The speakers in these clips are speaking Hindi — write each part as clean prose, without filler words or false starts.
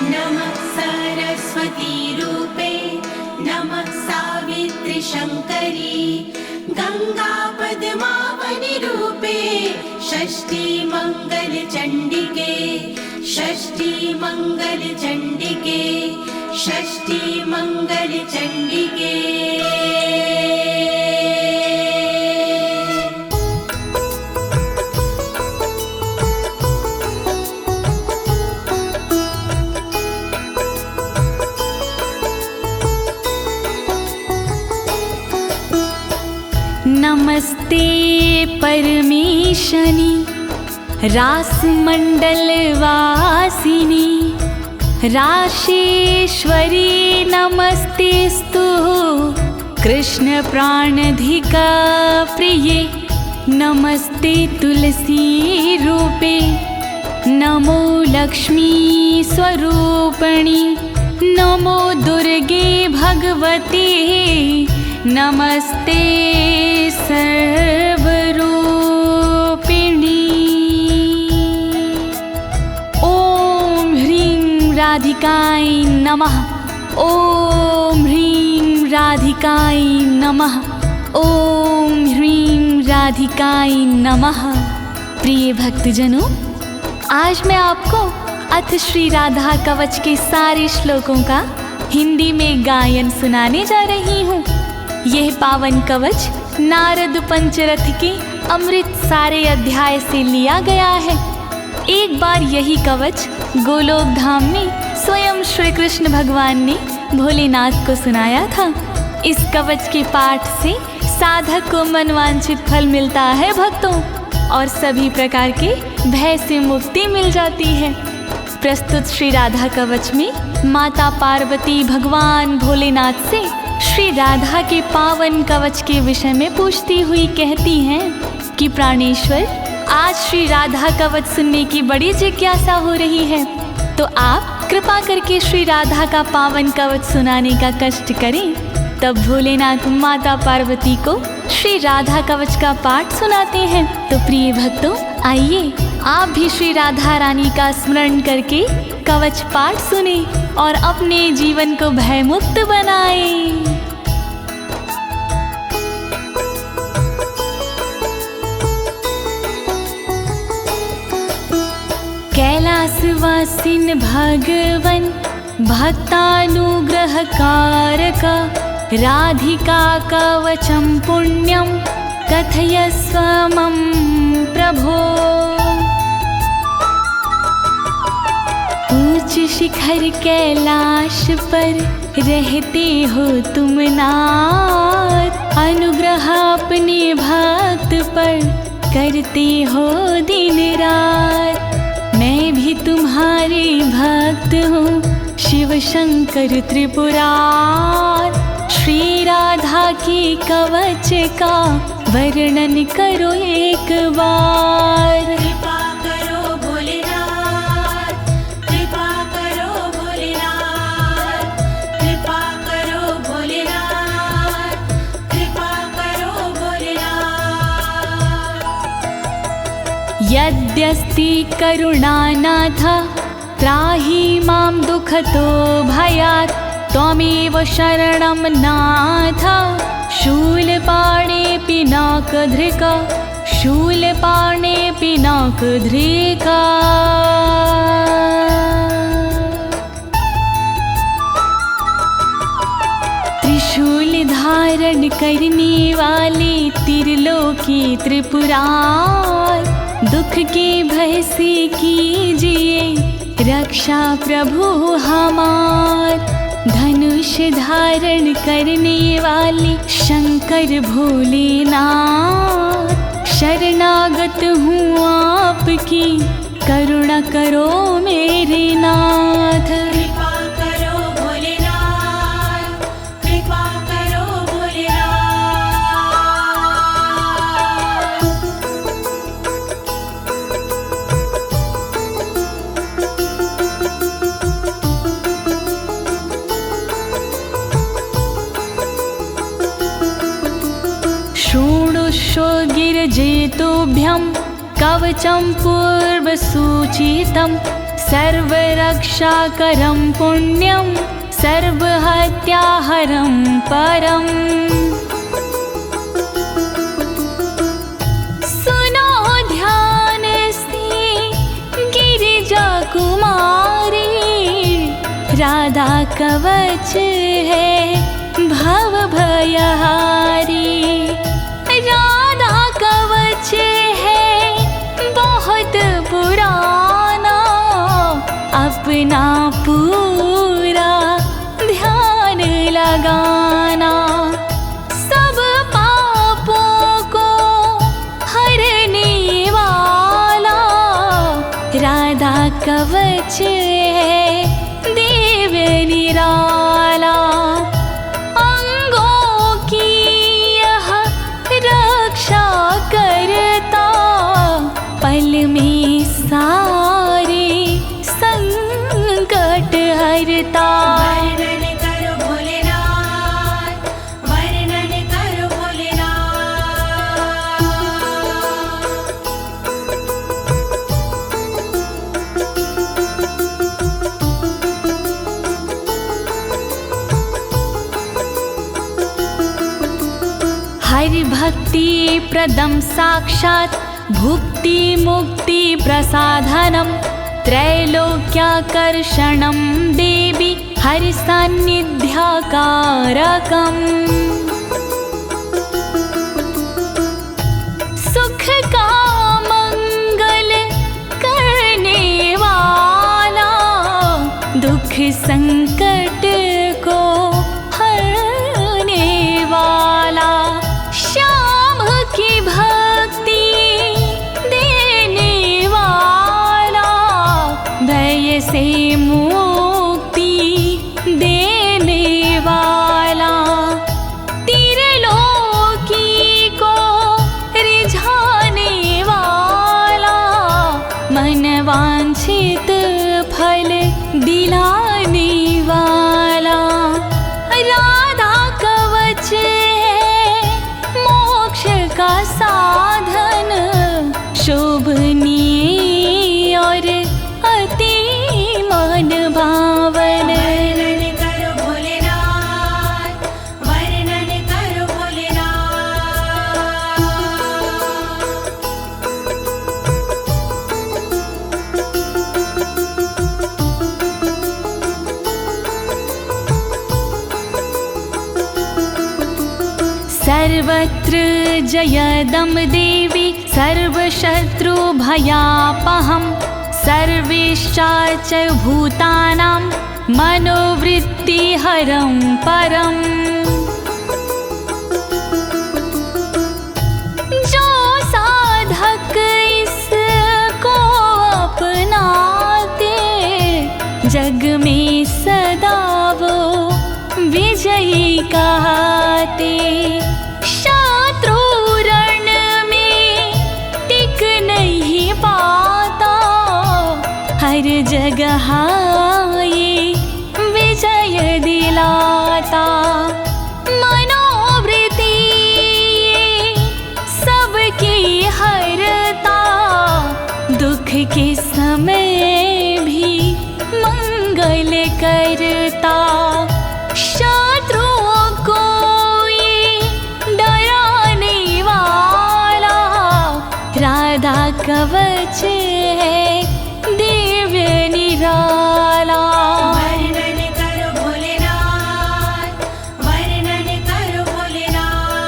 नमः सरस्वती रूपे नमः सावित्री शङ्करी गंगा पद्मावनी रूपे षष्ठी मंगल चंडिके षष्ठी मंगल चंडिके षष्ठी मंगल चंडिके। नमस्ते परमेशनी रासमंडल वासिनी राशेश्वरी नमस्तेस्तु कृष्ण प्राणधिका प्रिये नमस्ते तुलसी रूपे नमो लक्ष्मी स्वरूपिणी नमो दुर्गे भगवती नमस्ते सर्वरूपिणी। ॐ ह्रीं राधिकाय नमः ॐ ह्रीं राधिकाय नमः ॐ ह्रीं राधिकाय नमः। प्रिय भक्तजनों, आज मैं आपको अथ श्री राधा कवच के सारे श्लोकों का हिंदी में गायन सुनाने जा रही हूँ। यह पावन कवच नारद पंचरथ के अमृत सारे अध्याय से लिया गया है। एक बार यही कवच गोलोक धाम में स्वयं श्री कृष्ण भगवान ने भोलेनाथ को सुनाया था। इस कवच के पाठ से साधक को मनवांछित फल मिलता है भक्तों, और सभी प्रकार के भय से मुक्ति मिल जाती है। प्रस्तुत श्री राधा कवच में माता पार्वती भगवान भोलेनाथ से श्री राधा के पावन कवच के विषय में पूछती हुई कहती हैं कि प्राणेश्वर, आज श्री राधा कवच सुनने की बड़ी जिज्ञासा हो रही है, तो आप कृपा करके श्री राधा का पावन कवच सुनाने का कष्ट करें। तब भोलेनाथ माता पार्वती को श्री राधा कवच का पाठ सुनाते हैं। तो प्रिय भक्तों, आइए आप भी श्री राधा रानी का स्मरण करके कवच पाठ सुने और अपने जीवन को भयमुक्त बनाएं। कैलासवासिन भगवन भक्तानुग्रहकारक राधिका कवचम पुण्यम कथयस्व मम प्रभो। ऊंच शिखर कैलाश पर रहते हो तुम नाथ, अनुग्रह अपने भक्त पर करते हो दिन रात। मैं भी तुम्हारे भक्त हूँ शिव शंकर त्रिपुरार, श्री राधा के कवच का वर्णन करो एक बार। कृपा करो भोलेनाथ, कृपा करो भोलेनाथ, कृपा करो भोलेनाथ, कृपा करो भोलेनाथ। यद्यस्ति करुणानाथ त्राहि मां दुःखतो भयात्, त्वमेव शरणं नाथ शूलपाणे पिनाकधृका शूलपाणे पिनाकधृका। त्रिशूल धारण करने वाले त्रिलोकी त्रिपुरार, दुख के भय से कीजिए रक्षा प्रभु हमार। धनुष धारण करने वाले शंकर भोलेनाथ, शरणागत हूँ आपकी करुणा करो मेरे नाथ। कृपा करो भोलेनाथ, कृपा करो शृणुष्व गिरिजेतोभ्यं कवचं पूर्वसूचितं सर्वरक्षाकरं पुण्यं सर्वहत्याहरं परम्। सुनो ध्यान से गिरिजा कुमारी, राधा कवच है भव भयहारी। राधा कवच है बहुत पुराना, अपना पूरा ध्यान लगाना। सब पापों को हरने वाला राधा कवच है दिव्य निराला। अंगों की यह रक्षा करता, पल में सारे संकट हरता। वर्णन करो भोलेनाथ, वर्णन करो भोलेनाथ। हरि भक्ति प्रदम साक्षात् भुक्ति मुक्ति प्रसाधनं त्रैलोक्याकर्षणं देवी हरि सान्निध्याकारकम्। सुख का मंगल करने वाला, दुख संकट को हरने वाला। श्याम की भक्ति देने वाला, भय से मुक्ति देने वाला। त्रिलोकी को रिझाने वाला, मन वांछित फल दिलाने वाला। राधा कवच है मोक्ष का साधन, शोभनीय और अति मन भावन। वर्णन करो भोलेनाथ, वर्णन करो भोलेनाथ। सर्वत्र जयदं देवी सर्वशत्रुभयापहं, सर्वेश्चाच भूतानां मनोवृत्तिहरं परम्। जो साधक इसको अपनाते, जग में सदा वो विजयी कहते। शत्रु रण में टिक नहीं पाता, हर जगह ये विजय दिलाता। मनोवृत्ति सबकी हरता, दुख के समय भी मंगल करता। शत्रुओं को ये डराने वाला, राधा कवच है दिव्य निराला। वर्णन करो भोलेनाथ, वर्णन करो भोलेनाथ।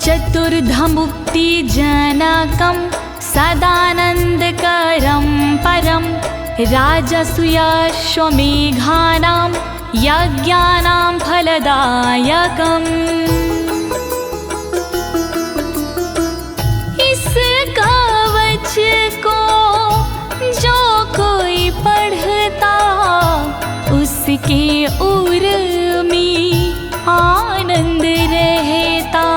चतुर्धा मुक्ति जनकं सदानन्दकरं परं, राजसूयाश्वमेघानां यज्ञानां फलदायकम्। इस कवच को जो कोई पढ़ता, उसके उर में आनंद रहता।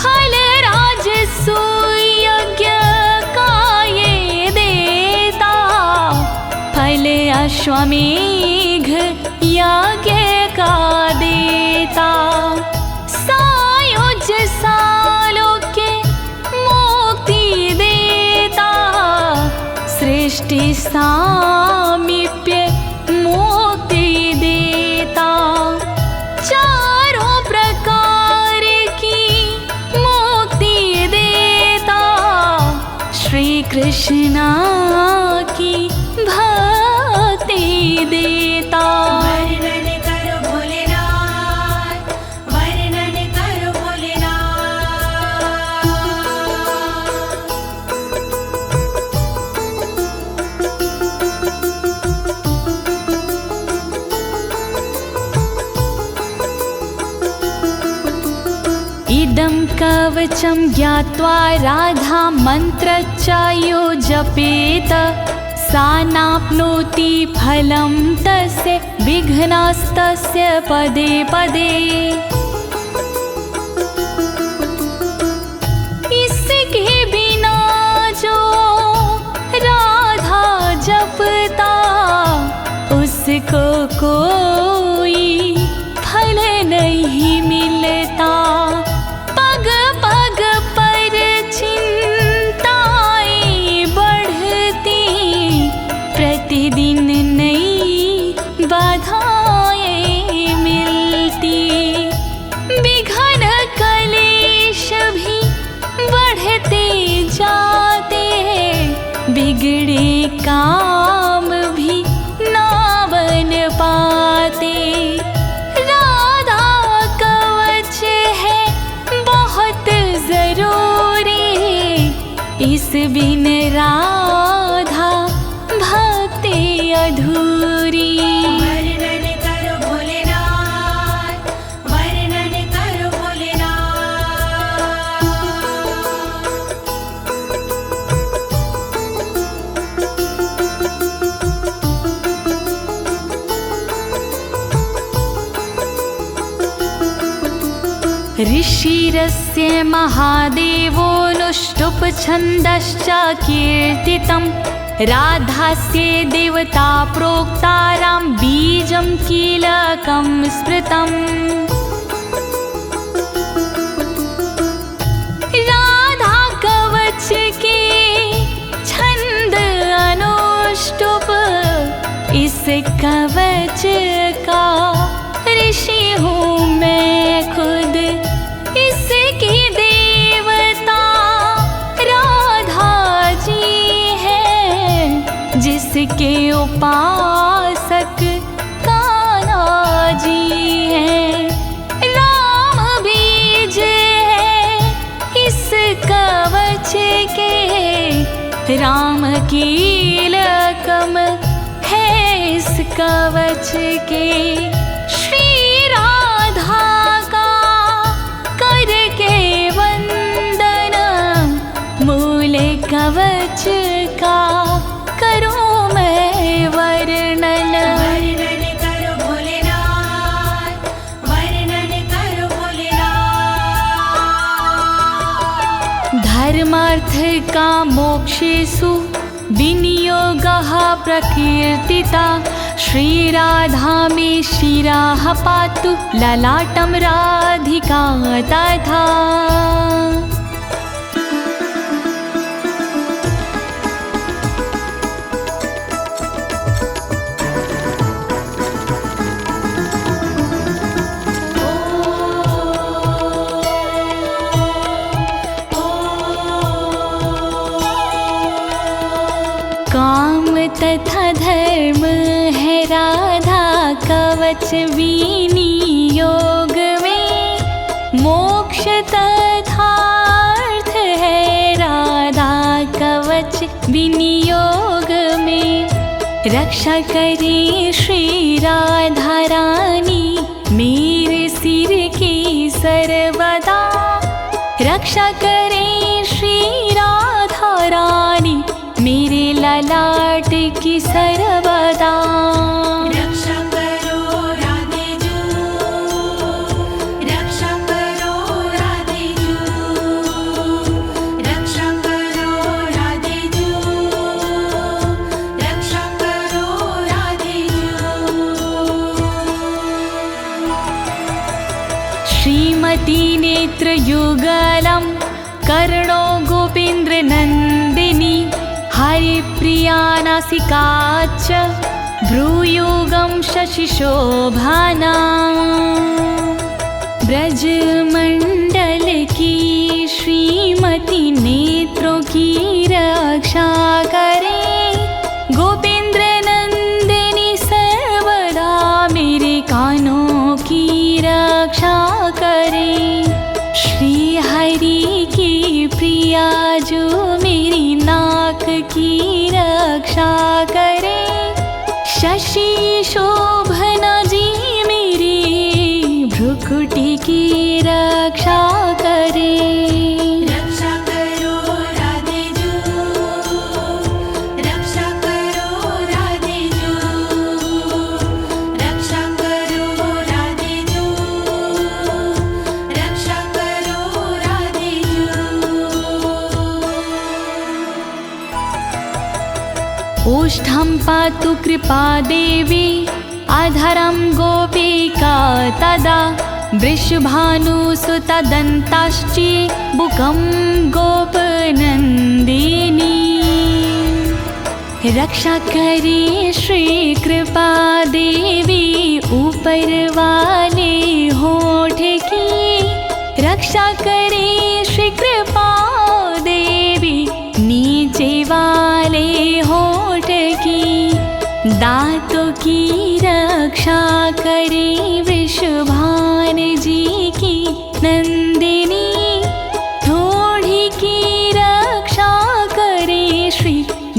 फल राजसूय यज्ञ का ये फल अश्वमेघ यज्ञ का देता, सायुज सालोक्य मुक्ति देता, सृष्टि सामीप्य मुक्ति देता, चारों प्रकार की मुक्ति देता, श्री कृष्ण की भक्ति देता। वर्णन करो भोलेनाथ, वर्णन करो भोलेनाथ। इदं कवचं ज्ञात्वा राधा मन्त्रच्च यो जपेत, सा नाप्नोति फलं तस्य विघ्नस्तस्य पदे पदे। इसके बिना जो राधा जपता, उसको कोई फल नहीं मिलता। पग पग पर चिंताएं बढ़ती, प्रतिदिन नई बाधाएं मिलती, विघ्न कलेश भी बढ़ते जाते, बिगड़े काम भी ना बन पाते। राधा कवच है बहुत जरूरी, इस बिन राधा भक्ति अधूरी। वर्णन करो भोलेनाथ, वर्णन करो भोलेनाथ। ऋषिरस्य महादेवोऽनुष्टुप् छन्दश्च कीर्तितम्, राधास्य देवता प्रोक्तारां बीजं कीलकं स्मृतम्। राधा कवच के छंद अनुष्टुप, इस कवच का ऋषि हूँ मैं खुद, इसकी देवता राधा जी है, जिसके उपासक कान्हा जी हैं। राम बीज है इस कवच के, राम कीलकम है इस कवच के। श्री राधा का करके वंदन, मूल कवच का करूं मैं वर्णन। वर्णन करो भोलेनाथ, वर्णन करो भोलेनाथ। धर्मार्थ का मोक्षेषु विनियोगः प्रकीर्तिता, श्रीराधा मे शिरः पातु ललाटं राधिका तथा। काम तथा धर्म है राधा कवच विनियोग में, मोक्ष तथा अर्थ है राधा कवच विनियोग में। रक्षा करे श्री राधा रानी मेरे सिर की सर्वदा, रक्षा करे श्री राधा रानी मेरे ललाट की सर्वदा। रक्षा करो राधे जू, रक्षा करो राधे जू, रक्षा करो राधे जू, रक्षा करो कोटिनेत्रयुगलं कर्णो गोपेन्द्रनन्दिनी हरिप्रिया नासिका च भ्रूयुगं शशिशोभना ब्रजमंडल की श्रीमती नेत्रों की रक्षा करे गोपेंद्र नंदिनी सर्वदा मेरे कानों की रक्षा करे श्री हरि की प्रिया जो मेरी नाक की रक्षा करे शशि शोभना जी मेरी भ्रुकुटी की रक्षा करे रक्षा करो राधे जू रक्षा करो राधे जू रक्षा करो राधे जू रक्षा करो राधे जू ओष्ठं पातु कृपा देवी अधरं गोपिका तदा वृषभानुसुतदन्ताश्ची बुकं गोपनन्दिनी रक्षा करे श्री कृपा देवी ऊपर वाले होठ की रक्षा करे श्री कृपा देवी नीचे वाले होठ की दांतों की रक्षा करे वृषभान जी की नंदिनी थोड़ी की रक्षा करे श्री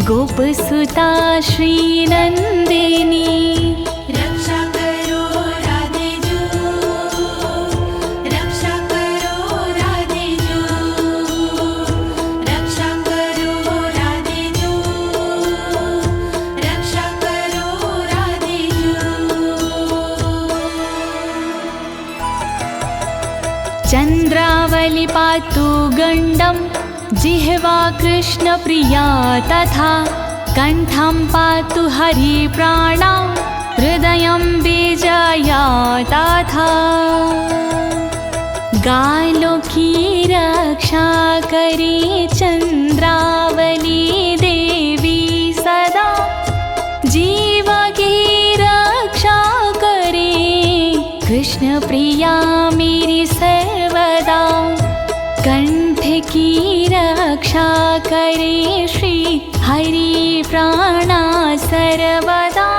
गोपसुता श्री नंदिनी रक्षा करो राधे जू रक्षा करो राधे जू रक्षा करो राधे जू रक्षा करो राधे जू चंद्रावली पातु गंडम जिह्वा कृष्ण प्रिया तथा कंठं पातु हरि प्राणा हृदयं बीजया तथा गालों की रक्षा करे चंद्रावली देवी सदा जीवा की रक्षा करे कृष्ण प्रिया मेरी सर्वदा कंठ की रक्षा करे श्री हरि प्राणा सर्वदा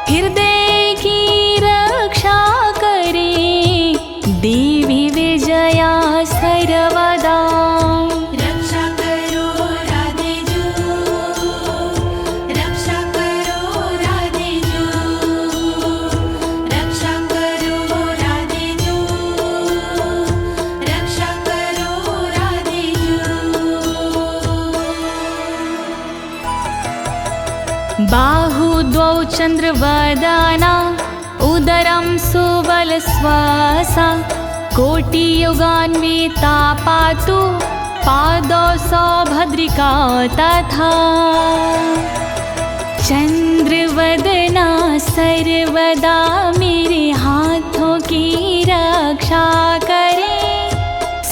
हृदय की रक्षा करे देवी विजया सर्वदा रक्षा करो राधे जू रक्षा करो राधे जू रक्षा करो राधे जू रक्षा करो राधे जू बाहु द्वौ चंद्रवदना उदरं सुबलश्वासा कोटियुगान्विता पातु पादौ सौभद्रिका तथा चंद्रवदना सर्वदा मेरे हाथों की रक्षा करे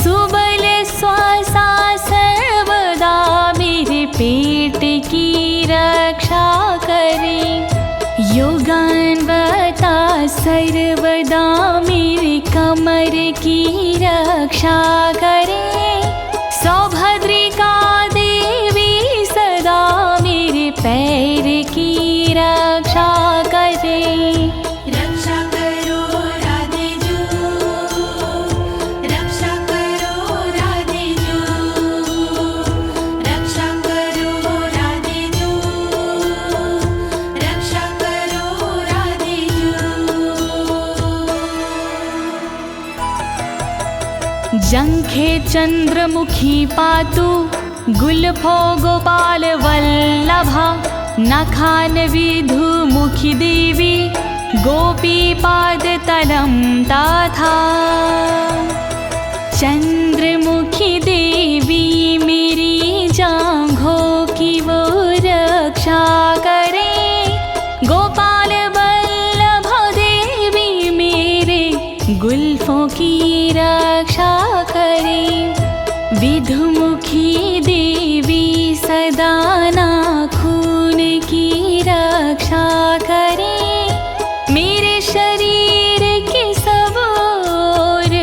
सुबल श्वासा सर्वदा मेरे पेट की रक्षा करे योगान्वता सर्वदा मेरे कमर की रक्षा करे सौभद्रिका देवी सदा मेरे पैर की रक्षा करे रक्षा करो राधे जू रक्षा करो राधे जू रक्षा करो राधे जू रक्षा करो राधे जू जंघे चंद्रमुखी पातु गुल्फो गोपाल वल्लभा नखान विधुमुखी देवी गोपी पाद तलम तथा चंद्रमुखी देवी मेरी जांघों की वो रक्षा करे गोपाल वल्लभ देवी मेरे गुल्फों की रक्षा करे। विधुमुखी देवी सदा नाखून की रक्षा करे। मेरे शरीर की सब ओर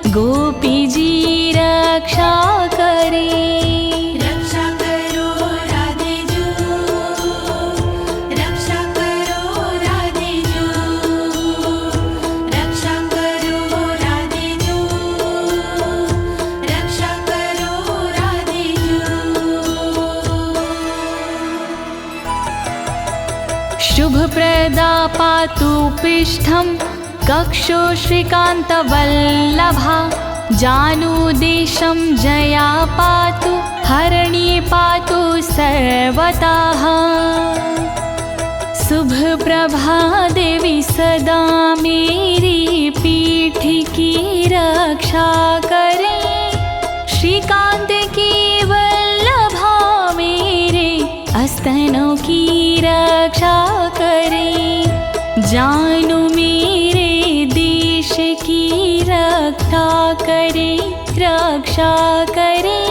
गोपी जी रक्षा करे। रक्षा करो राधे जू, रक्षा करो राधे जू, रक्षा करो राधे जू, रक्षा करो राधे जू। शुभप्रदा पातु पृष्ठं कक्षो श्रीकान्तवल्लभा। जानुदेशं जया पातु हरिणी पातु सर्वतः। शुभप्रभा देवी सदा मेरी पीठ की रक्षा करे। श्रीकांत की वल्लभा मेरे स्तनों की रक्षा करे। जानू मेरे देश की रक्षा करे, रक्षा करे।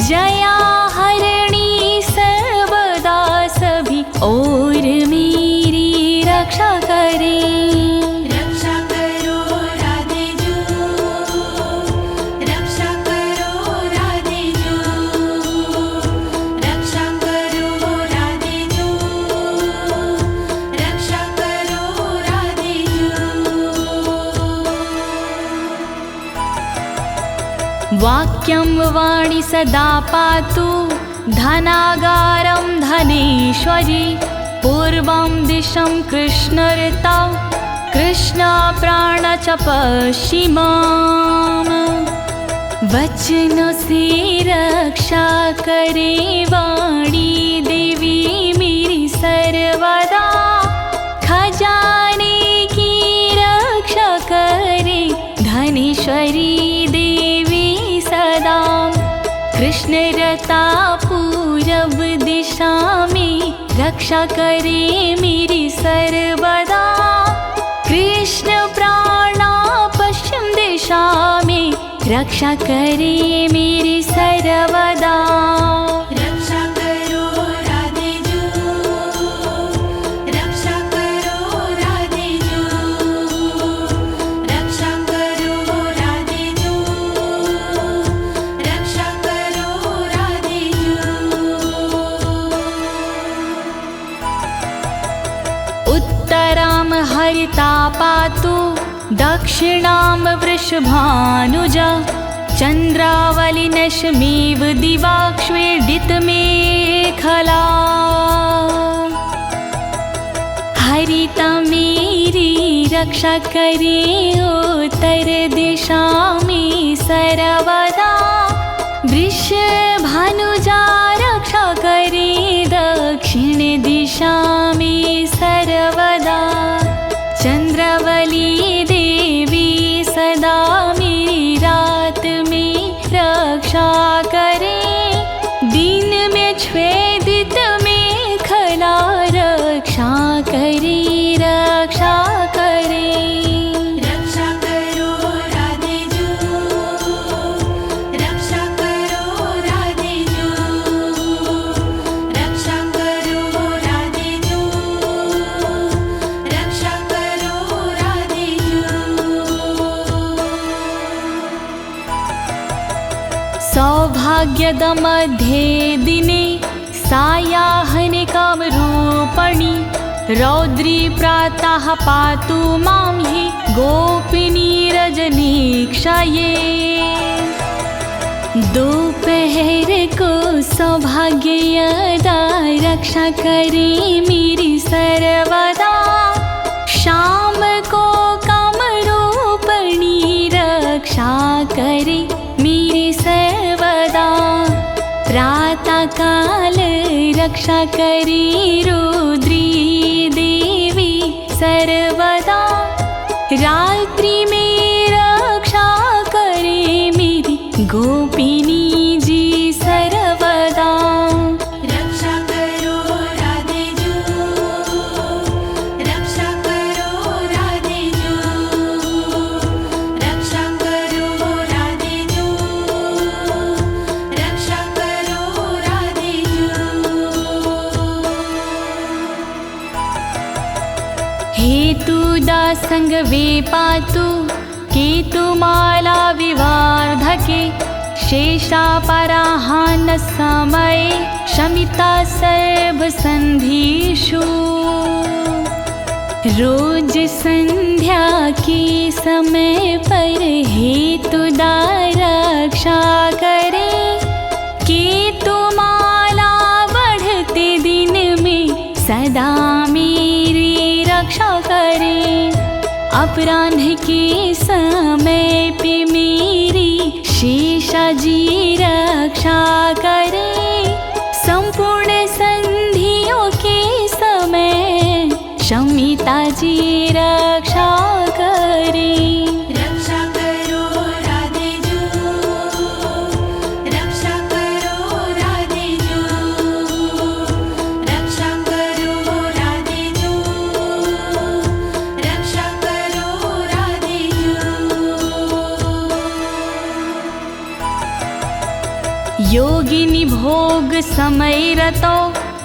जया हरिणी सर्वदा सभी और मेरी रक्षा करे। रक्षा करो राधे जू, रक्षा करो राधे जू, रक्षा करो राधे जू, रक्षा करो राधे जू। वाक्यं वाणी सदा पातु धनागारं धनेश्वरी। पूर्वं दिशं कृष्णऋता कृष्णप्राण च पश्चिमाम्। वचन से रक्षा करे वाणी देवी मेरी सर्वदा। खजाने की रक्षा करे धनेश्वरी देवी सदा। कृष्णरता पूरब दिशा में रक्षा करे मेरी सर्वदा। कृष्ण प्राणा पश्चिम दिशा में रक्षा करे मेरी सर्वदा। रक्षा करो राधे जू, रक्षा करो राधे जू, रक्षा करो राधे जू, रक्षा करो राधे जू। उत्तरां हरिता पातु दक्षिणां वृषभानुजा। चन्द्रावलिनशमेव दिवाक्ष्वेडितमेखला। हरिता मेरी रक्षा करे उत्तर दिशा में सर्वदा। वृषभानुजा रक्षा करे दक्षिण दिशा में सर्वदा। चंद्रावली देवी सदा मेरी रात में रक्षा करे। दिन में छेदित मेखला रक्षा करे, रक्षा करे। रक्षा करो राधे जू, रक्षा करो राधे जू, रक्षा करो राधे जू, रक्षा करो राधे जू। सौभाग्यद मध्ये दिने सायाह्निकं रूपणि। रौद्री प्रातः पातु मां हि गोपिनी रजनीक्षये। दोपहर को सौभाग्यदा रक्षा करे मेरी सर्वदा। शाम को कामरूपिणी रक्षा करे मेरी सर्वदा। प्रातः काल रक्षा करे रुद्री देवी सर्वदा। रात्रि में रक्षा करे मेरी गोपिनी जी सर्वदा। रक्षा करो राधे जू, रक्षा करो राधे जू, रक्षा करो हेतुदा संग वे पातु केतुमाला विवार्धके शेषापराहान समये शमिता सर्वसन्धिषु। रोज संध्या के समय पर हेतुदा रक्षा करे, केतुमाला बढ़ते दिन में सदा मेरी रक्षा करे। अपराह्न के समय पे मेरी शेषाजी रक्षा करे, संपूर्ण संधियों के समय शमिता जी रक्षा करे। रक्षा करो राधे जू, रक्षा करो राधे जू, रक्षा करो राधे जू, रक्षा करो राधे जू। योगिनी भोग समय रतो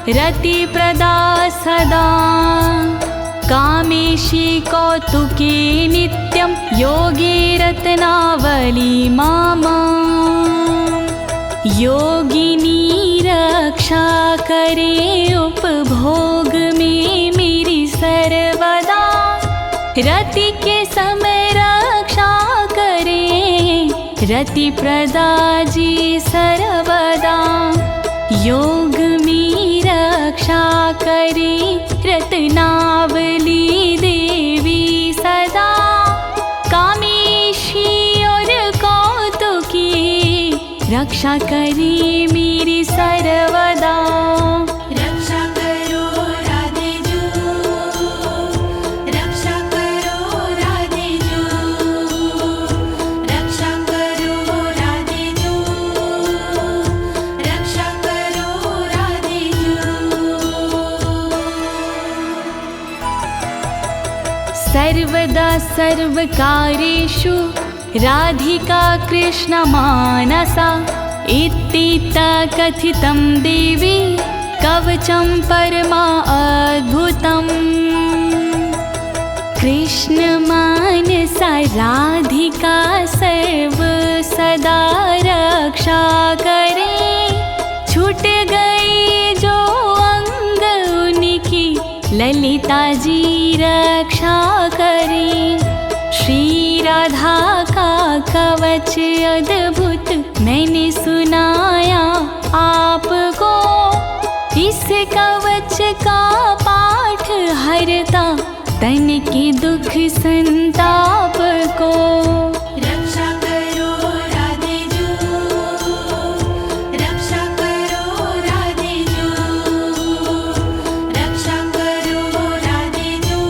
रति प्रदा सदा, कामेशी कौतुके नित्यं योगी रत्नावली मामा। योगिनी रक्षा करे उपभोग में मेरी सर्वदा, रति के समय रक्षा करे रति प्रदा जी सर्वदा। योग में रक्षा करे रत्नावली देवी सदा, कामेशी और कौतुकी रक्षा करे मेरी सर्वदा। रक्षा करो राधे जू, रक्षा करो राधे जू, रक्षा करो राधे जू, रक्षा करो राधे जू। सर्वदा सर्वकार्येषु राधिका कृष्ण मानसा, इत्थिता कथितं देवी कवचं परमा अद्भुतम्। कृष्ण मानसा राधिका सर्व सदा रक्षा करे, छूट गई जो अंग उनकी ललिता जी रक्षा करे। श्री राधा का कवच अद्भुत मैंने सुनाया आपको, इस कवच का पाठ हरता तन के दुख संताप को। रक्षा करो राधे जू, रक्षा करो राधे जू, रक्षा करो राधे जू,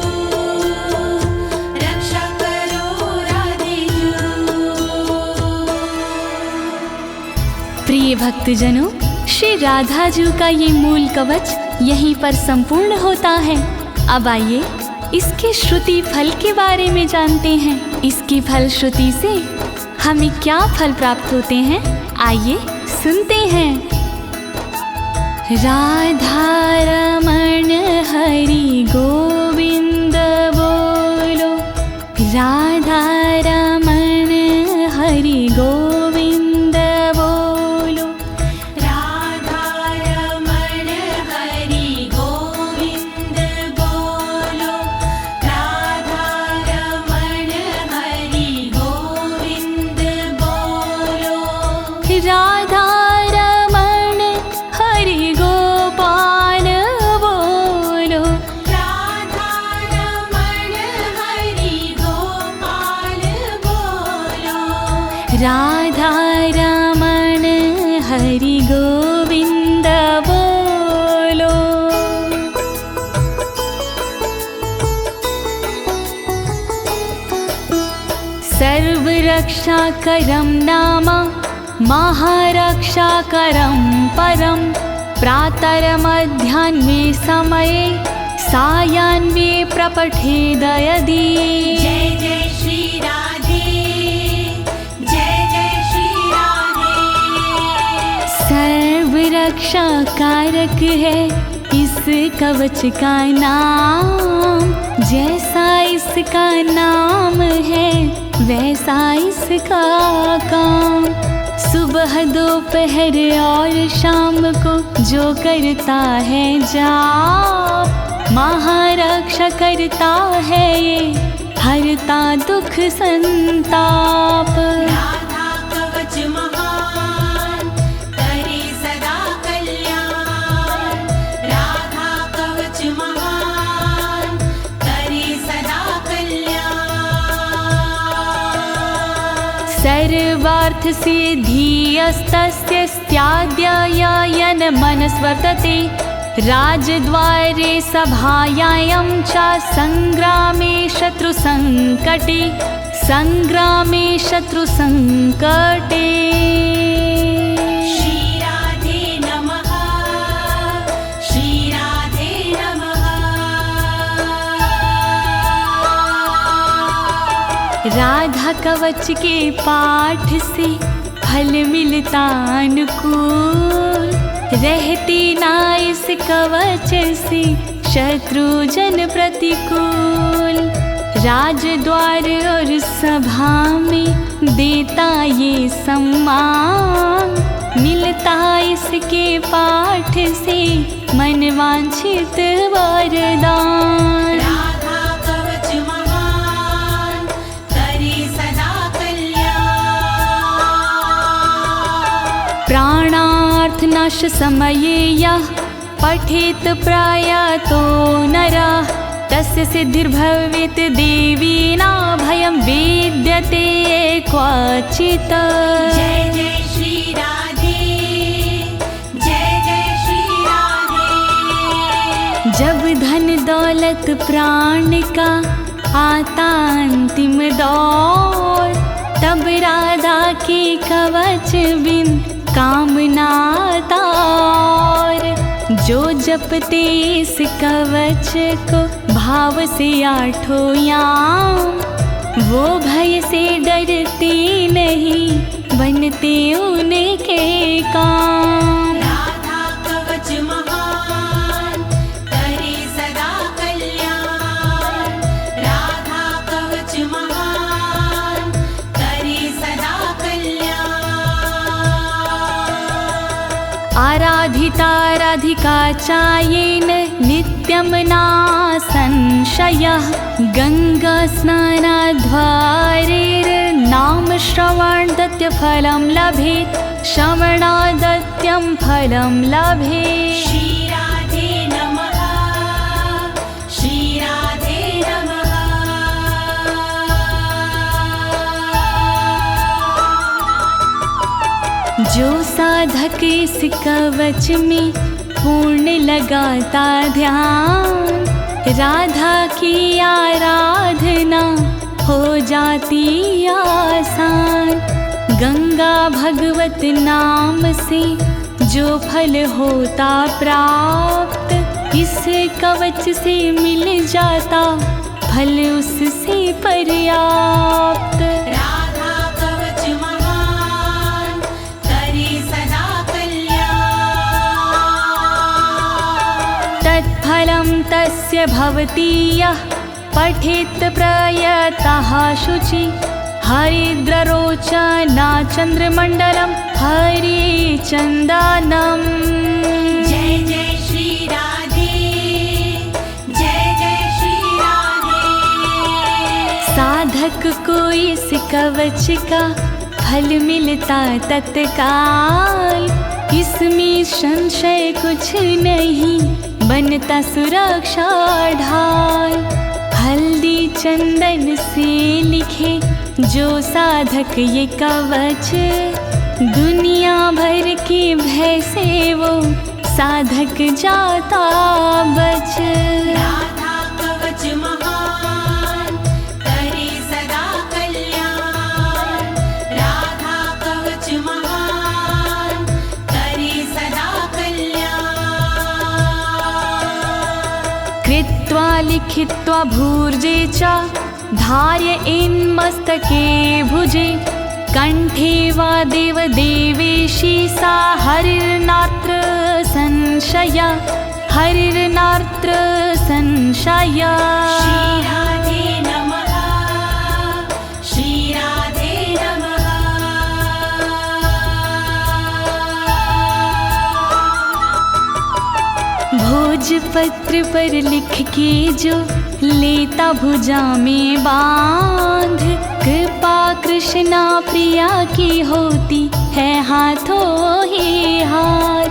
रक्षा करो राधे जू। प्रिय भक्तजनों, श्री राधा जी का ये मूल कवच यहीं पर संपूर्ण होता है। अब आइए इसके श्रुति फल के बारे में जानते हैं। इसकी फल श्रुति से हमें क्या फल प्राप्त होते हैं, आइए सुनते हैं। राधा रमण हरि गोविंद बोलो, राधा रमण हरि गोविंद बोलो, राधा रमण हरि गोविंद बोलो, राधा रमण हरि गोविंद बोलो, राधा रमण हरि गोपाल बोलो, राधा रमण हरि गोपाल बोलो, राधा रमण हरि गोविंद बोलो। सर्वरक्षाकरं नाम महारक्षाकरं परं, प्रातरमध्याह्ने समये सायाह्ने प्रपठेद यदि। जय जय श्री राधे, जय जय श्री राधे। सर्वरक्षा कारक है इस कवच का नाम, जैसा इसका नाम है वैसा इसका काम। सुबह दोपहर और शाम को जो करता है जाप, महारक्षा करता है ये, हरता दुख संताप। राधा कवच महान करे सदा कल्याण, राधा कवच महान करे सदा कल्याण। सर्वार्थ सिद्धिस्तस्य स्त्याद्ययन मनस्वर्तते, राजद्वारे सभायां च संग्रामे शत्रुसंकटे, संग्रामे शत्रुसंकटे। श्री राधे नमः, श्री राधे नमः। राधा कवच के पाठ से फल मिलता अनुकूल, रहती ना इस कवच से शत्रु जन प्रतिकूल। राजद्वार और सभा में देता ये सम्मान, मिलता इसके पाठ से मन वांछित वरदान। राधा कवच महान करे सदा कल्याण, प्राणार्थनाश समये यः पठेत प्रयातो नरः, तस्य सिद्धिर्भवेत् देवीना भयं विद्यते क्वचित्। जय जय श्री राधे, जय जय श्री राधे। जब धन दौलत प्राण का आता अंतिम दौर, तब राधा के कवच बिन कामना तार। जो जपते इस कवच को भाव से आठों याम, वो भय से डरते नहीं, बनते उनके काम। राधा कवच महान करे सदा कल्याण, राधा कवच महान करे सदा कल्याण। आराधिता राधिका चायेन नित्यं ना संशयः, गंगा स्नानाद्वारेर्नाम श्रवणादत्य फलं लभेत्, श्रवणादत्यं फलं लभेत्। श्री राधे नमः, श्री राधे नमः। जो साधक इस कवच में पूर्ण लगाता ध्यान, राधा की आराधना हो जाती आसान। गंगा भगवत नाम से जो फल होता प्राप्त, इस कवच से मिल जाता फल उससे पर्याप्त। राधा कवच महान करे सदा कल्याण, तत्फलं तस्य भवति यः पठेत् प्रयतः शुचि, हरिद्ररोचना चन्द्रमण्डलं हरिचन्दनम्। जय जय श्री राधे, जय जय श्री राधे। साधक को इस कवच का फल मिलता तत्काल, इसमें संशय कुछ नहीं, बनता सुरक्षा ढाल। हल्दी चंदन से लिखे जो साधक ये कवच, दुनिया भर के भय से वो साधक जाता बच। राधा कवच महान करे सदा कल्याण, राधा कवच महान करे सदा कल्याण। कृत्वा लिखित्वा भूर्जे च धार्य इन्मस्तके भुजे, कंठे वा देवदेवेशी सा हरिर्नात्र संशय, हरिर्नात्र संशय। श्री राजपत्र पर लिख के जो लेता भुजा में बांध, कृपा कृष्णा प्रिया की होती है हाथों ही हाथ।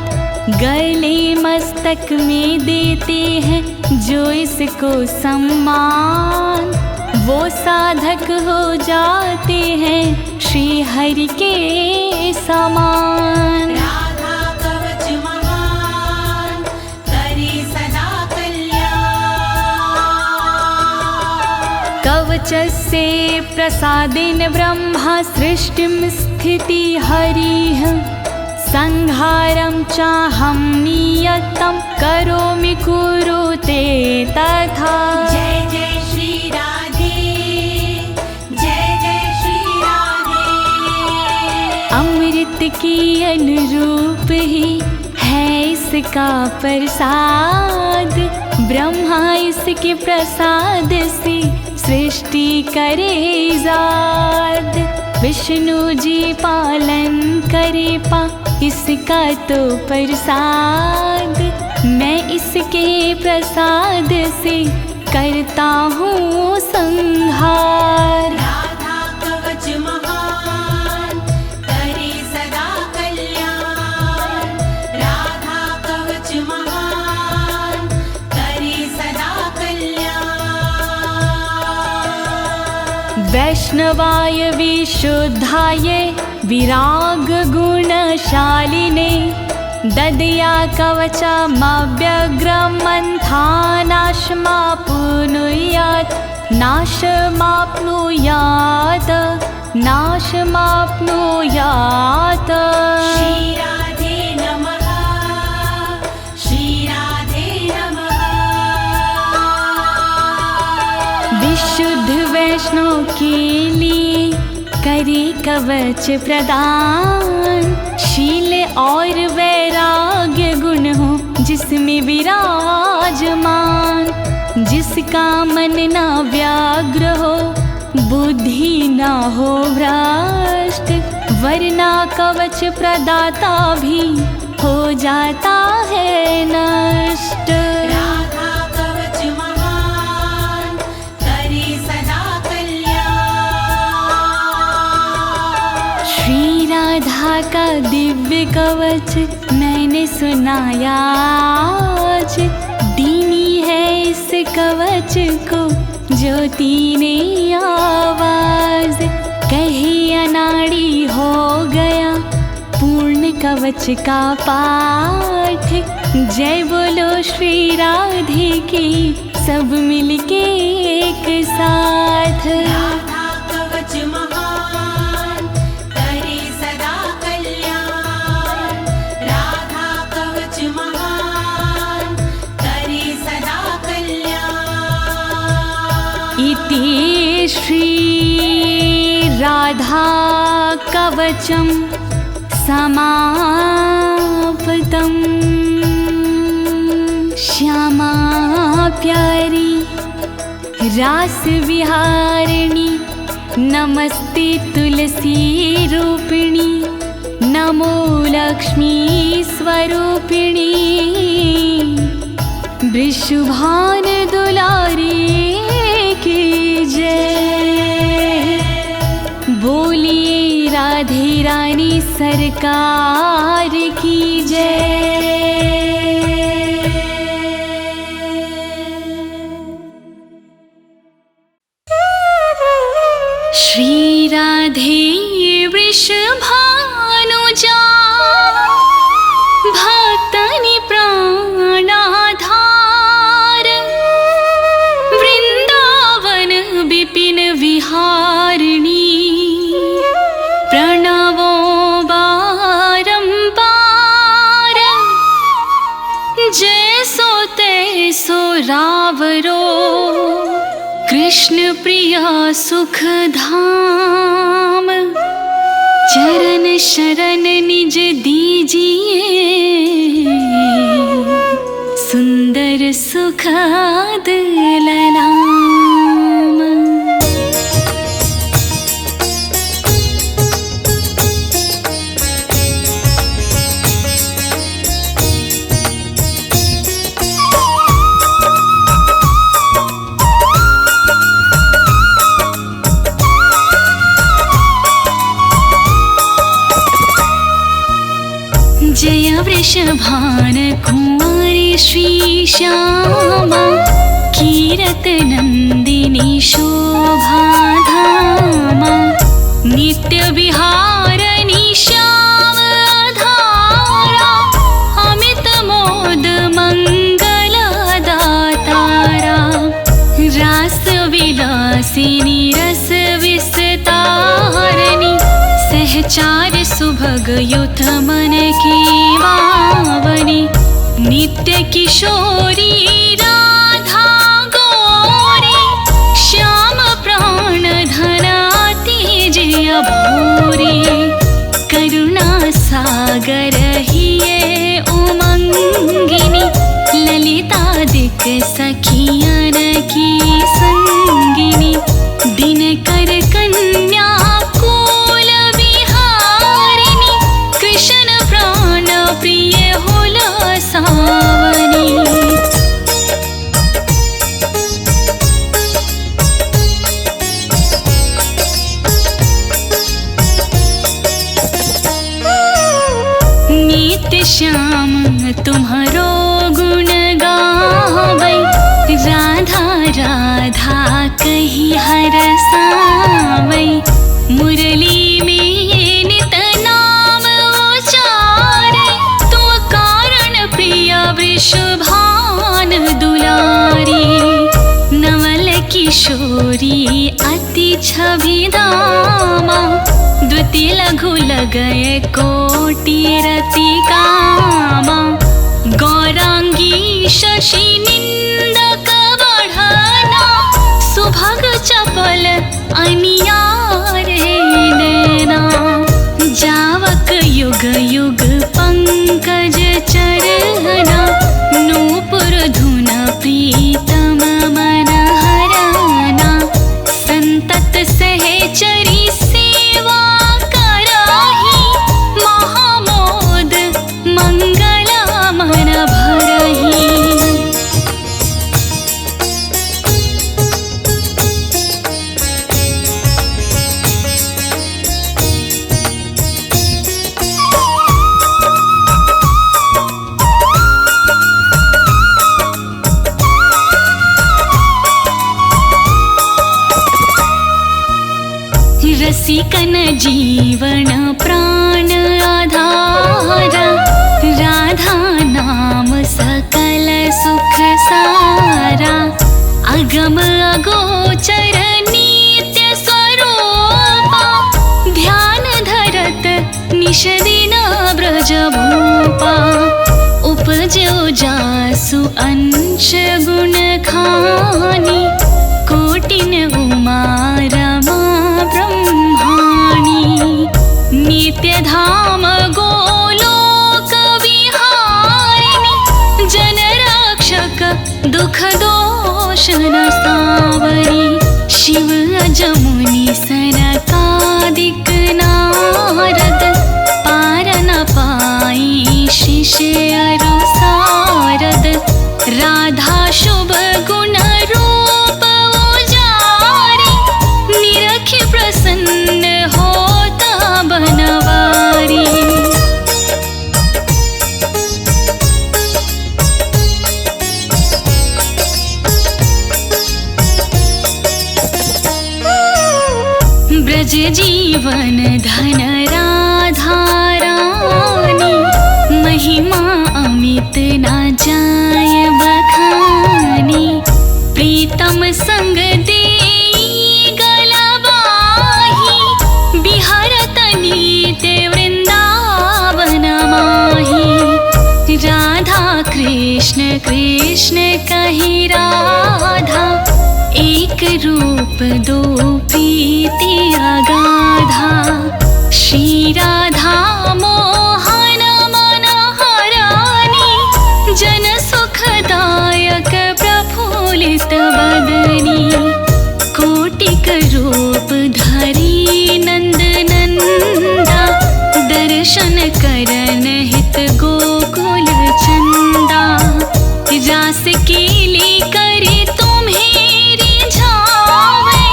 गले मस्तक में देते हैं जो इसको सम्मान, वो साधक हो जाते हैं श्री हरि के समान। राधा कवच महान करे सदा कल्याण। कवचस्य प्रसादेन ब्रह्मा सृष्टिं स्थिति हरिः, संहारं चाहं नियतं करोमि कुरुते तथा। जय जय श्री राधे, जय जय श्री राधे। अमृत के अनुरूप ही है इसका प्रसाद, ब्रह्मा इसके प्रसाद से सृष्टि करे जाद। विष्णु जी पालन करे पा इसका तो प्रसाद, मैं इसके प्रसाद से करता हूँ संहार। राधा कवच महान करे सदा कल्याण। राधा कवच महान करे सदा कल्याण। वैष्णवाय विशुद्धाय विराग गुणशालिने, ददया कवचमव्यग्रमन्थानाशमाप्नुयात्, नाशमाप्नुयात्, नाशमाप्नुयात्। श्री राधे नमः, श्री राधे नमः। विशुद्ध वैष्णव के लिए करे कवच प्रदान, शील और वैराग्य गुण हो जिसमें विराजमान। जिसका मन ना व्याग्र हो, बुद्धि ना हो भ्रष्ट, वरना कवच प्रदाता भी हो जाता है नष्ट। राधा कवच महान करे सदा कल्याण। श्री राधा का दिव्य कवच मैंने सुनाया आज, दीनी है इस कवच को ज्योति ने आवाज। कहे अनाड़ी हो गया पूर्ण कवच का पाठ, जय बोलो श्री राधे की सब मिलके एक साथ। राधा कवच महान करे सदा कल्याण। राधा कवच महान करे सदा कल्याण। इति श्री राधा कवचम समाप्तम्। श्यामा प्यारी रास विहारिणी, नमस्ते तुलसी रूपिणी, नमो लक्ष्मी स्वरूपिणी। वृषभान दुलारी की जय, बोलिए राधे रानी सरकार की जय। श्री राधे वृषभानुजा, भक्तनि प्राणाधार, वृंदावन विपिन विहारिणी, प्रणवो बारंबार। जैसो तैसो रावरो, कृष्ण प्रिया सुख धाम। चरण शरण निज दीजिए, सुंदर सुखद ललाम। वृषभान कुमारी श्री श्यामा कीरत नंदिनी शोभाधामा नित्य विहारणी श्याम धारा अमित मोद मंगल दातारा रास विलासिनी रस विस्तारणी सहचार सुभग युत मन की वावनी नित्य किशोरी राधा गौरी श्याम प्राण धनाति जय भूरी करुणा सागर हिये उमंगिनी ललितादिक सखियन की संगिनी दिनकर कन्या कुल विहारिणी कृष्ण प्राण प्रिय होल सावनी नित्य श्याम तुम्हारो गुण गावै राधा राधा कही हरसावै मुरली में नित नाम उचारे तुम कारण प्रिय वृषभान दुलारी नवल किशोरी अति छविदामा द्वितीय लघु लगय कोटि रति कामा गौरांगी शशि निंदक बढ़ना सुभग चपल अनियारे नैना जावक युग युग पंकज चरना नूपुर धुन प्रीतम मन हरना संतत सहचरी सेवा कराही महामोद मंगल मन भरही रसिकन जीवन प्राण आधारा राधा नाम सकल सुख सारा अगम अगोचर नित्य स्वरूपा ध्यान धरत निश दिन ब्रज भूपा उपजो जासु अंश गुण खानी कोटिन उमा रमा ब्रह्माणी नित्य धाम गोलोक विहारिणी जन रक्षक दुख दोष नसावरी शिव अजमुनि सनकादिक नारद पार न पाई शिष्य अरुसारद राधा शुभ गुण रूप उजारी निरखि प्रसन्न होता बनवारी ब्रज जीवन धन राधा रानी महिमा अमित ना जाय बखानी प्रीतम संग देई गलबाही बिहरत नित्य वृंदावन माही राधा कृष्ण कृष्ण कही राधा एक रूप दो प्रीति अगाधा श्री राधा मोहन मन हरानी जन सुखदायक प्रफुल्लित बदनी कोटिक रूप धरी नंद नंदा दर्शन करन हित गोकुल चंदा रास केली करे तुम्हें रिझावे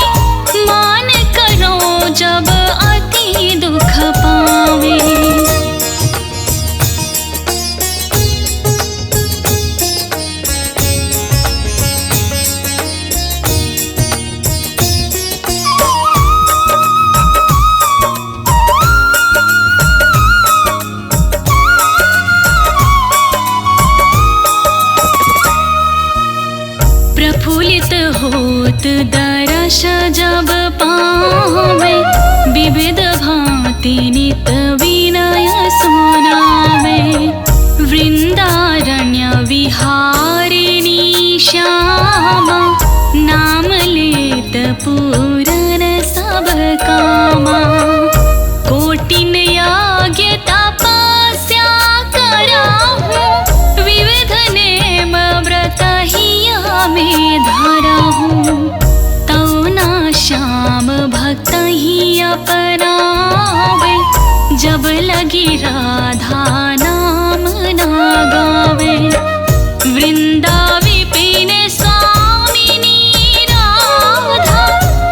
मान करो जब अति दुख पावे दर्श जब पावे, विविध भांति नित विनय सुनावे। वृंदारण्य विहारिणी श्यामा, नाम लेत पूरन सब कामा। कोटिन यज्ञ तपस्या कराहूँ, विविध नेम व्रत हिया में धराहूँ। तौ न श्याम भक्त ही अपनावे, जब लगी राधा नाम न गावे। वृंदा विपिन स्वामिनी राधा,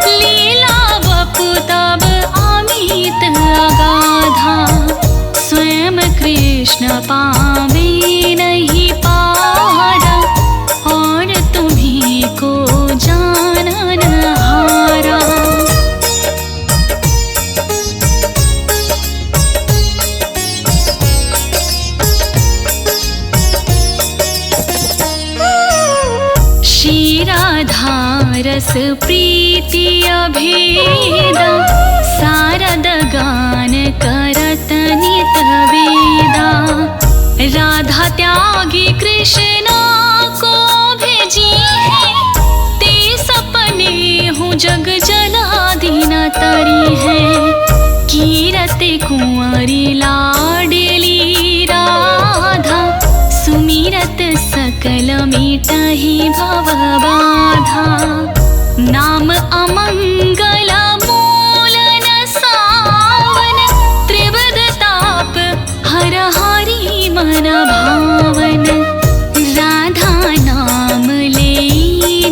लीला वपु तब अमित अगाधा। स्वयं कृष्ण पावे नहीं पारा, और तुम्ही को जानन हारा। श्री राधा रस प्रीति अभेदा, सारद गान करत नित वेदा। राधा त्यागी कृष्णा को भेजी है, ते सपने हूँ जग जलादि न तरी है। कीरते कुंवरी लाडली राधा, सुमिरत सकल मिटहि भव बाधा। नाम अमंगल मूलन सावन, त्रिविध ताप हर हरि मन भावन। राधा नाम ले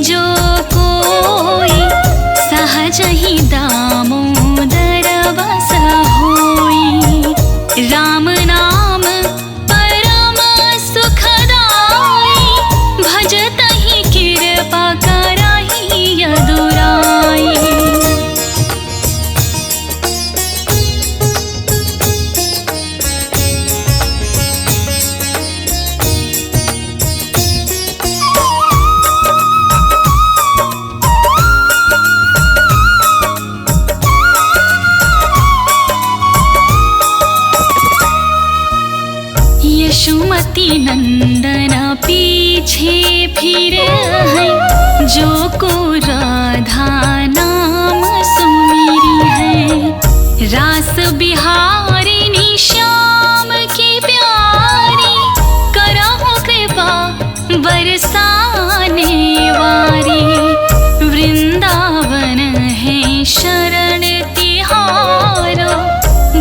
जो कोई, सहज ही दामोदर बस होई। राम नाम परम सुखदाई, भजत ही कृपा करहि यदुराई। यशोमती नंदन पीछे फिरे हैं, जो को राधा नाम सुमिरी है। रास बिहारिणी श्याम की प्यारी, करहु कृपा बरसाने वारी। वृंदावन है शरण तिहारो,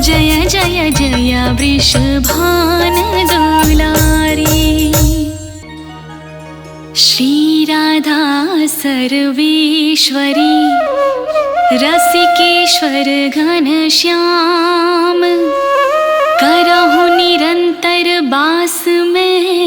जय जय जय वृषभान दुलारी। श्री राधा सर्वेश्वरी, रसिकेश्वर घन श्याम। करहु निरंतर बास में